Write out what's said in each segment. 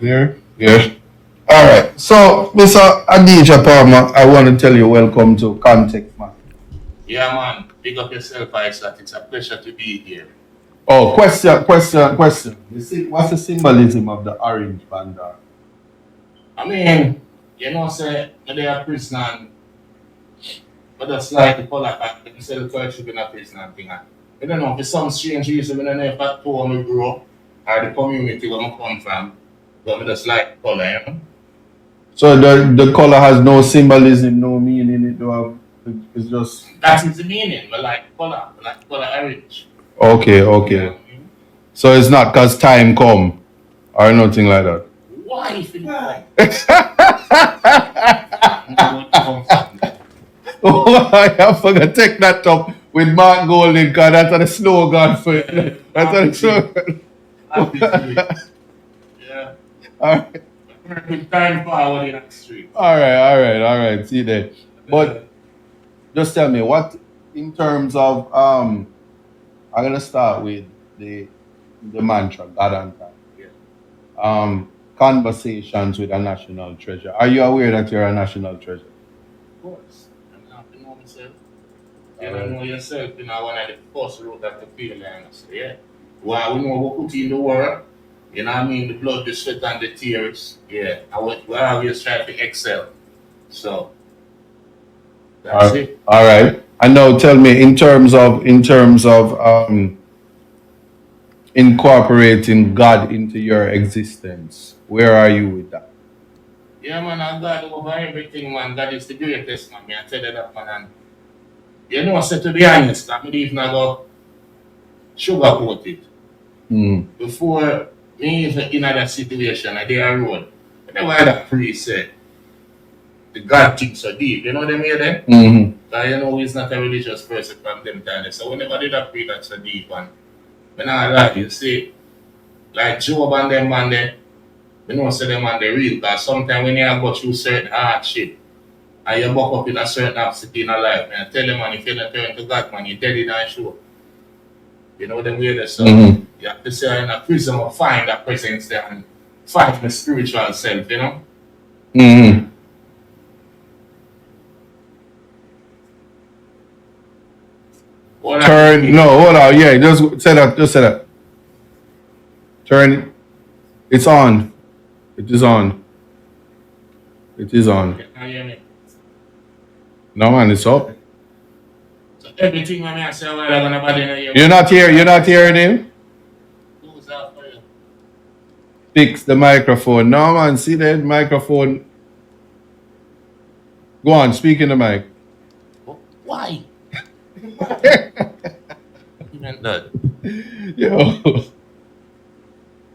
There? Yeah. All right. So, Mr. Adija Palmer, I want to tell you welcome to Context, man. Yeah, man. Big up yourself, Isat. It's a pleasure to be here. Oh, question. What's the symbolism of the orange bandana? I mean, say, when they are prison and but that's like the color pack, they sell the sugar in a prison and thing. I don't know, for some strange reason, I don't know if that's where I grew up or the community where I come from, but I just like color, So the color has no symbolism, no meaning. It's just That is the meaning. I like color orange. okay, You know okay. what I mean? So it's not because time come or nothing like that. Why if it come? Oh, I forgot to take that up with Mark Golden because that's the slogan for it. That's the slogan. Yeah. All right, Working time forward in the street. all right. See there. But just tell me what in terms of I'm gonna start with the mantra God and time. Yeah. Conversations with a national treasure. Are you aware that you're a national treasure? Of course. And I have to know myself. You don't Alright. know yourself, one of the first road that you feel like so, yeah. Well, we know what put in the world. You know what I mean? The blood, the sweat, and the tears. Yeah. We always try to excel. So that's it. All right. And now tell me in terms of incorporating God into your existence, where are you with that? Yeah, man, I got over everything, man. God is the greatest, man. I tell you that, man. And so to be honest, I believe not go sugarcoat it. Mm. Before me even in that situation, I did a road. I never had a priest say, the God thinks so deep. You know what I mean then? Mm-hmm. He's not a religious person from them times. So whenever did a pray that so deep and when I like you see, like Job and them man there, we know say them man they real because sometimes when you have go through certain hardship and you buck up in a certain obstacle in a life, man, I tell them man if you're not turning to God, man, you're dead in a show. You know them way there, so you have to say in a prison or find that presence there and find the spiritual self, you know? Mm-hmm. Turn no, hold on, yeah, just say that. Turn it's on. It is on. It is on. Can you hear me? No man, it's up. So everything when I say well, I'm gonna bother you. You're not hearing him? Who's that for you? Fix the microphone. No man, see that microphone. Go on, speak in the mic. Why? You meant that. Yo.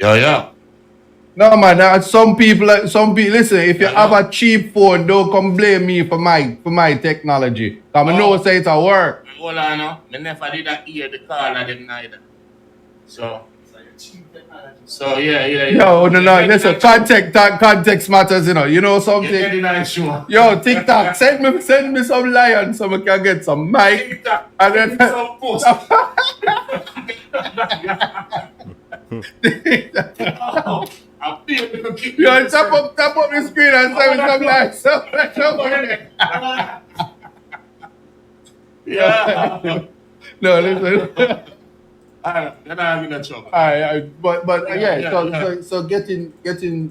Yeah. No man, some people listen, if you have a cheap phone, don't come blame me for my technology. Cause I know say it's a work. Hold on now. I never did that hear the call of them neither. So yeah. Yo, no, listen, context matters, you know. You know something? Yo, TikTok, send me some lion so we can get some mic. TikTok, and then some post. I'm feeling to keep yo, tap up the screen and send me some lion. Yeah. No, listen. Alright, then I'm in a trouble. Alright, but yeah. So getting to the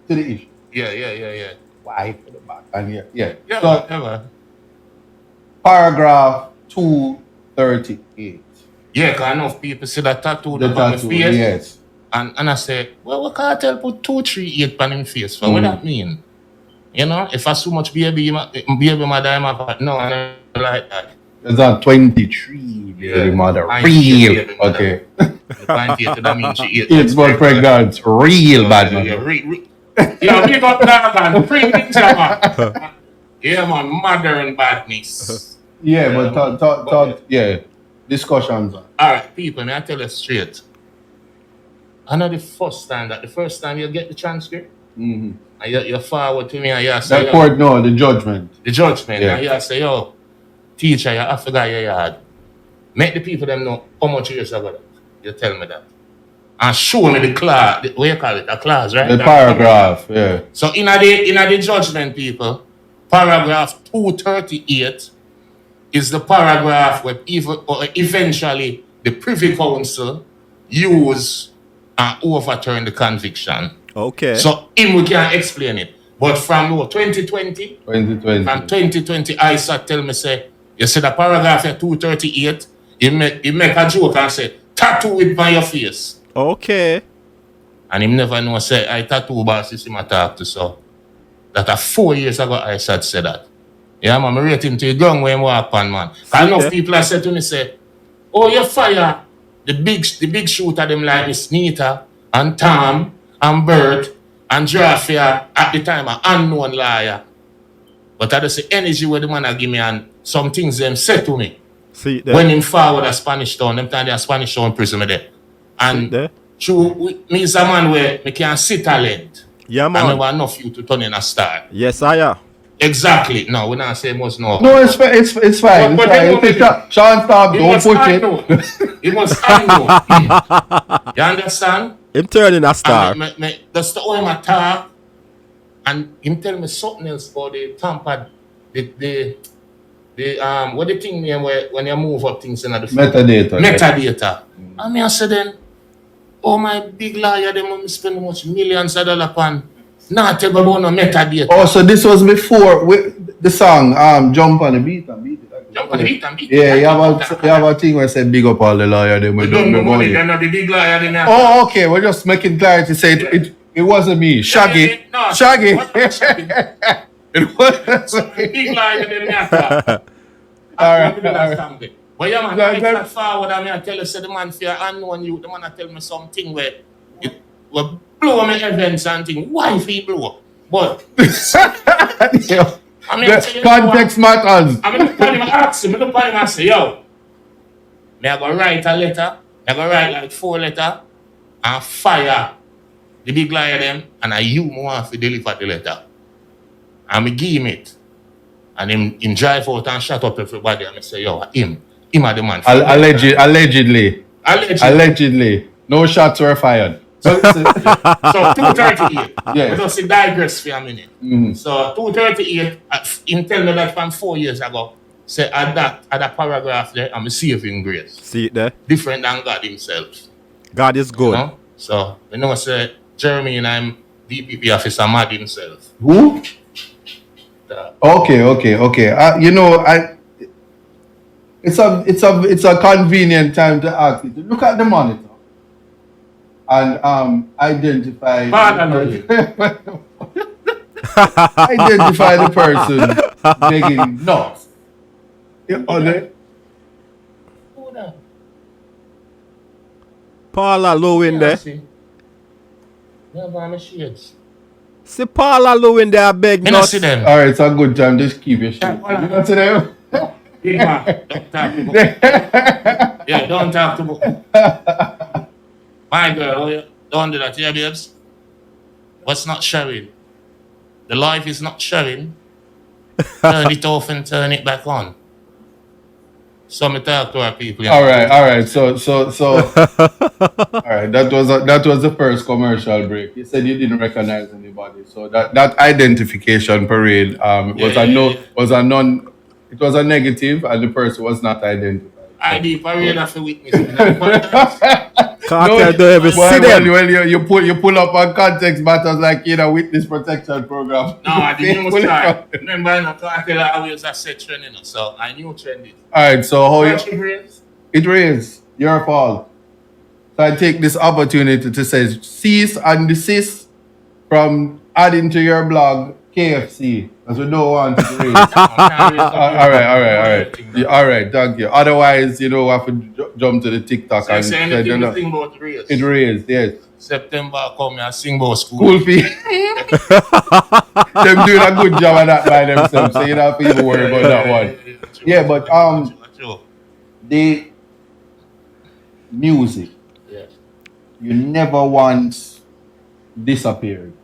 issue. Yeah. Why for the back? And yeah. Yeah, So whatever. paragraph 238. Yeah, because enough people see that tattoo The on my tattoo, face. yes. And I say, well, what Kartel put 238 on him face for? What that mean? You know, if I so much baby mother, I'm no, I don't like that. It's a 23 baby mother. Real. Okay. That means she It's more pregnant. Real bad man. Yeah, big up that man. Free picture, man. Yeah, man, modern badness. Yeah, but talk discussions. Alright, people, may I tell you straight. I know the first time you get the transcript, and you forward to me and you say, that court, no, the judgment. The judgment, yeah. And you say, yo, teacher, you have your yard. Make the people them know how much years ago that. You tell me that. and show me the clause. What you call it? A clause, right? The paragraph, yeah. So in the judgment, people, paragraph 238 is the paragraph where eventually the Privy Council use and overturn the conviction. Okay. So him we can explain it. But from 2020, 2020. from 2020, Isat tell me say, you see the paragraph at 238, he make a joke and say, tattoo it by your face. Okay. And him never know say I tattoo boss is him I talk to, so that 4 years ago Isat said that. Yeah, man, I rate him to the ground when he walk on, man. I know people have said to me, say, oh, you fire the big shooter them like Miss Nita and Tom and Bert and Jafia at the time an unknown liar. But I just say energy where the man a give me and some things them said to me. See it there. When him forward a Spanish town, them time they a Spanish town prison me there. And there. true, me is a man where me can see talent. Yeah, And man. I want enough you to turn in a star. Yes, I am. Exactly. No, we not say much no. No, it's fine. It's fine. But It's fine. Sean, stop. Don't push it. It must unknown. You understand? Him turning a star. That's the way him attack. And him tell me something else about the tampered what the thing name where when you move up things in the Metadata. metadata. I mean I said then, oh my big liar, they must spend much millions of dollars upon not tell me about no metadata. Oh, so this was before the song Jump on the Beat and Beat It. Jump on the beat and beat. Yeah, you have a thing where say big up all the lawyer them We with don't the know money, money. they're not the big liar they have. Oh, okay. We're just making clarity. Say it wasn't me. Shaggy. No, Shaggy. what Shaggy? It was Big liar they have. Alright. But yeah, man, I got forward and I tell you, say the man fear unknown you, the man I tell me something where it will blow me events and thing. Why if he blow? But I mean, context matters. I mean, I ask him, I say, yo, me I go write a letter, I go write like 4 letters and fire the big liar them and you want to deliver the letter. And me give him it. And him drive out and shut up everybody and I say, yo, him are the man. Allegedly. Allegedly. No shots were fired. So 238. Yeah. Let us digress for a minute. Mhm. So 238, him tell me that from 4 years ago, say at that paragraph there, I'm saving grace. See it there. Different than God himself. God is good. You know? So you know say Jeremy and I'm DPP officer mad himself. Who? Okay. You know, it's a convenient time to ask you to look at the monitor and identify identify the person making noise. Paula low in there. Yeah, buy my shades. See Paula low in there, I beg Me not see them. All right, it's a good time. Just keep your shit. You know see them? Big man, don't talk to me. Yeah, don't talk to me. My girl, don't do that, yeah, babes. What's not showing? The life is not showing. Turn it off and turn it back on. So me talk to our people. All right. So, all right. That was the first commercial break. You said you didn't recognize anybody, so that identification parade it was a negative, and the person was not identified. ID parade of a witness. Cartel don't ever see them. Well, you pull up on context matters like witness protection program. No, I didn't start. Remember, I Cartel always a set trend, so I knew trend it. All right. So how Watch it raise. it raised your fault. So I take this opportunity to say cease and desist from adding to your blog KFC, because we don't want it to raise. All right, thank you. Otherwise, we have to jump to the TikTok So and say say, anything you think about raise. it raised, yes. September come and sing about school. School fee. Them doing a good job of that by themselves, so you don't have to even worry about that one. Yeah, but the music, Yes. you never once disappeared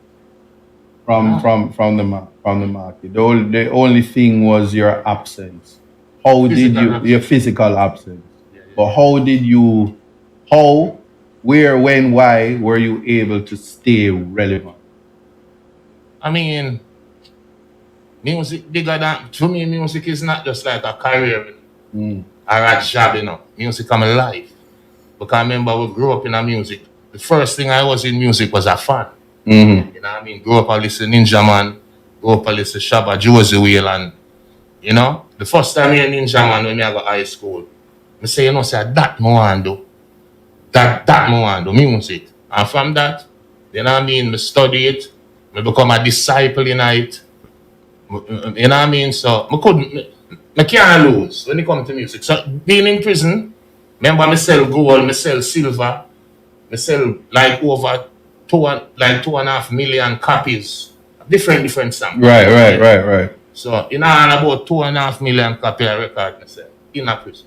from the market. The only thing was your absence. How did Physical you absence. your physical absence? Yeah. But how where, when, why were you able to stay relevant? I mean, music bigger than, to me, music is not just like a career Mm. or a job, you know. Music come alive. Because I remember we grew up in a music. The first thing I was in music was a fan. Mm-hmm. You know what I mean? Grew up I listen Ninja Man, grew up I listen Shabba, Josie Whale, and you know, the first time I hear Ninja Man when I go high school, I say, you know, say that me want do. That me want do, music. And from that, you know what I mean, I study it, I become a disciple in it. You know what I mean? So I can't lose when it comes to music. So being in prison, remember me sell gold, me sell silver, me sell like over 2.5 million copies. Different songs. Right. So in all about 2.5 million copy of record myself in a prison.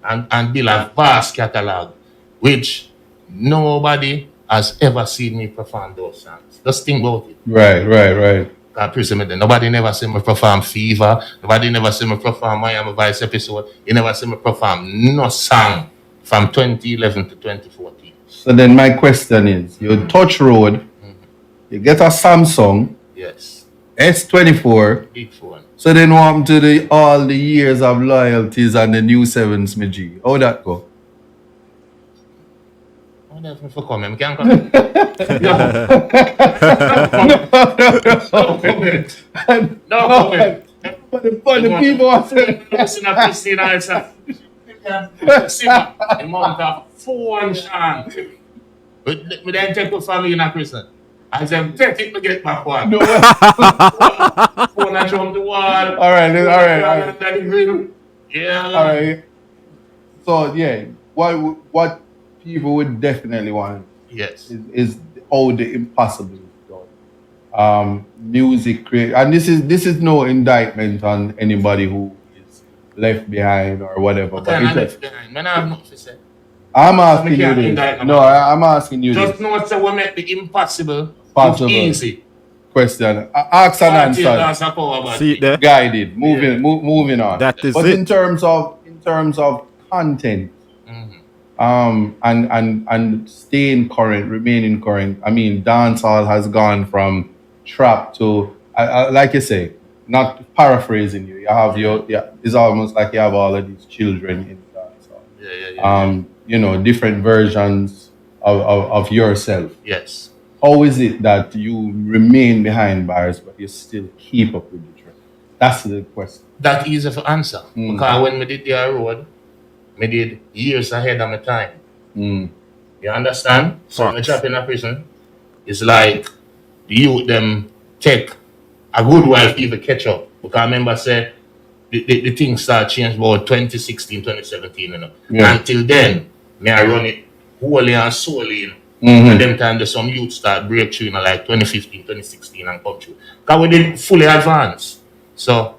And build a vast catalog which nobody has ever seen me perform those songs. Just think about it. Right. Prison, nobody never see me perform Fever. Nobody never see me perform Miami Vice episode. You never see me perform no song from 2011 to 2014. So then my question is, you touch road, you get a Samsung Yes. S24. Big phone. So then what happened to all the years of loyalties and the new sevens, my G? How that go? How the hell for come? I can't come. No comment. No comment. But the people are saying, Listen to Christina, it's a amount of phone, Sean. But we then take the family in a prison. I said, take it to get back one. no. Phone and jump the wall. All right. Under the grill. Yeah. All right. So yeah, what people would definitely want Yes. is how the impossible is done. Music create, and this is no indictment on anybody who is left behind or whatever. Okay, I'm left behind. Man, I have nothing to say. I'm asking you can't this. indict No, nobody. I'm asking you Just this know that we make the impossible Possible. easy. question. Ask and answer. That's a power about See it there? Guided. Moving on. That is But it. in terms of content, Mhm. and staying current, remaining current. I mean, dancehall has gone from trap to, like you say, not paraphrasing you. You have it's almost like you have all of these children in dancehall. Yeah. You know, different versions of yourself. Yes. How is it that you remain behind bars but you still keep up with the trend? That's the question. That easy to answer. Mm. Because when we did the road, we did years ahead of my time. Mm. You understand? So when I Facts. trap in a prison, it's like the youth them take a good while to even catch up. Because I remember say the things start change about 2016, 2017, you know. Yeah. Until then, me I run it wholly and solely, you know. Mhm. And them time there's some youth start break through, you know, like 2015, 2016 and come through. Because we did fully advanced. So,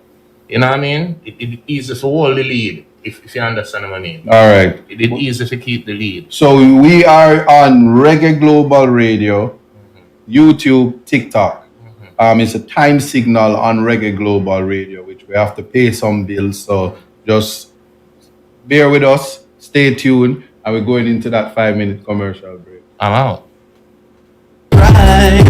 you know what I mean? It easy to hold the lead, if you understand what I mean. All right. It easy to keep the lead. So we are on Reggae Global Radio, YouTube, TikTok. It's a time signal on Reggae Global Radio, which we have to pay some bills. So just bear with us, stay tuned, and we're going into that 5-minute commercial break. I'm out. Right.